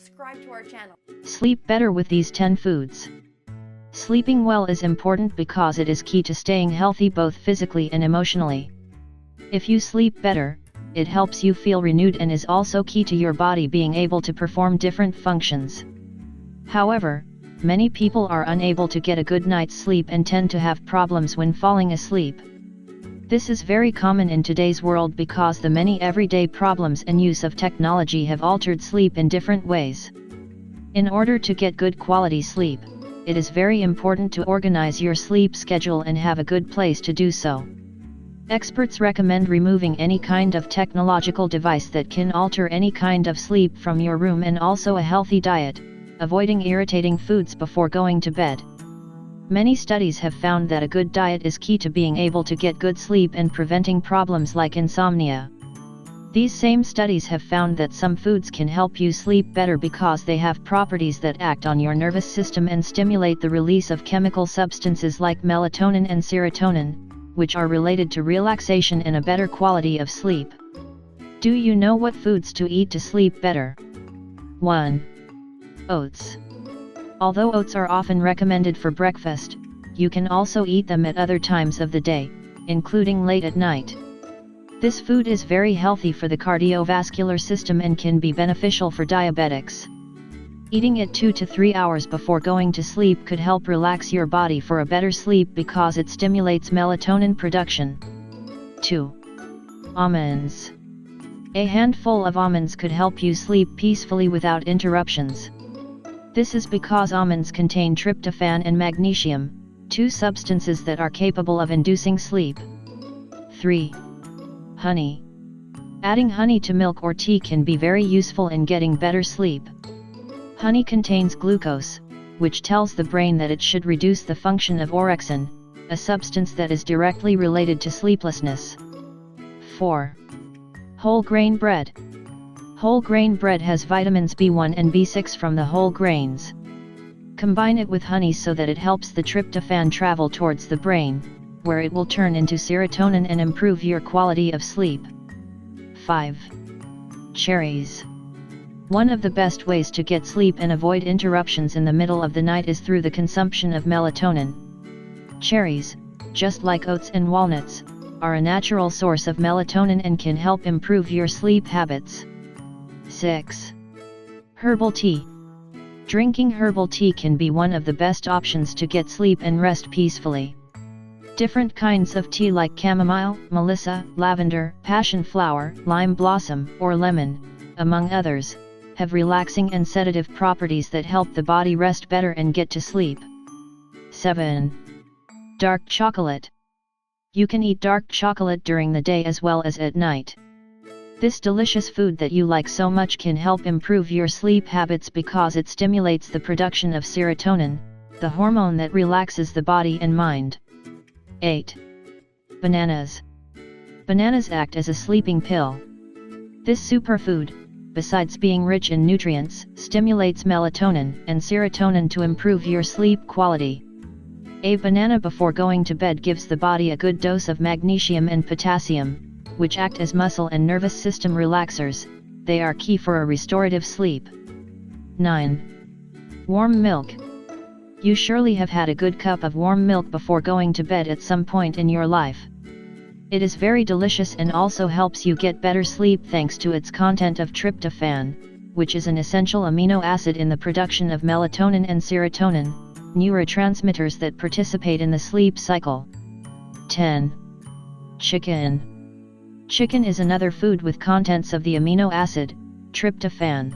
subscribe to our channel. Sleep better with these 10 foods. Sleeping well is important because it is key to staying healthy both physically and emotionally. If you sleep better, it helps you feel renewed and is also key to your body being able to perform different functions. However, many people are unable to get a good night's sleep and tend to have problems when falling asleep. This is very common in today's world because the many everyday problems and use of technology have altered sleep in different ways. In order to get good quality sleep, it is very important to organize your sleep schedule and have a good place to do so. Experts recommend removing any kind of technological device that can alter any kind of sleep from your room, and also a healthy diet, avoiding irritating foods before going to bed. Many studies have found that a good diet is key to being able to get good sleep and preventing problems like insomnia. These same studies have found that some foods can help you sleep better because they have properties that act on your nervous system and stimulate the release of chemical substances like melatonin and serotonin, which are related to relaxation and a better quality of sleep. Do you know what foods to eat to sleep better? 1. Oats. Although oats are often recommended for breakfast, you can also eat them at other times of the day, including late at night. This food is very healthy for the cardiovascular system and can be beneficial for diabetics. Eating it 2 to 3 hours before going to sleep could help relax your body for a better sleep because it stimulates melatonin production. 2. Almonds. A handful of almonds could help you sleep peacefully without interruptions. This is because almonds contain tryptophan and magnesium, two substances that are capable of inducing sleep. 3. Honey. Adding honey to milk or tea can be very useful in getting better sleep. Honey contains glucose, which tells the brain that it should reduce the function of orexin, a substance that is directly related to sleeplessness. 4. Whole grain bread. Whole grain bread has vitamins B1 and B6 from the whole grains. Combine it with honey so that it helps the tryptophan travel towards the brain, where it will turn into serotonin and improve your quality of sleep. 5. Cherries. One of the best ways to get sleep and avoid interruptions in the middle of the night is through the consumption of melatonin. Cherries, just like oats and walnuts, are a natural source of melatonin and can help improve your sleep habits. 6. Herbal tea. Drinking herbal tea can be one of the best options to get sleep and rest peacefully. Different kinds of tea like chamomile, melissa, lavender, passion flower, lime blossom, or lemon, among others, have relaxing and sedative properties that help the body rest better and get to sleep. 7. Dark chocolate. You can eat dark chocolate during the day as well as at night. This delicious food that you like so much can help improve your sleep habits because it stimulates the production of serotonin, the hormone that relaxes the body and mind. 8. Bananas. Bananas act as a sleeping pill. This superfood, besides being rich in nutrients, stimulates melatonin and serotonin to improve your sleep quality. A banana before going to bed gives the body a good dose of magnesium and potassium, which act as muscle and nervous system relaxers. They are key for a restorative sleep. 9. Warm milk. You surely have had a good cup of warm milk before going to bed at some point in your life. It is very delicious and also helps you get better sleep thanks to its content of tryptophan, which is an essential amino acid in the production of melatonin and serotonin, neurotransmitters that participate in the sleep cycle. 10. Chicken. Chicken is another food with contents of the amino acid, tryptophan.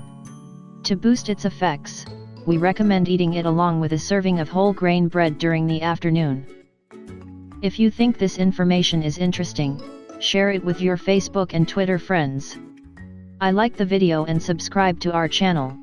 To boost its effects, we recommend eating it along with a serving of whole grain bread during the afternoon. If you think this information is interesting, share it with your Facebook and Twitter friends. I like the video and subscribe to our channel.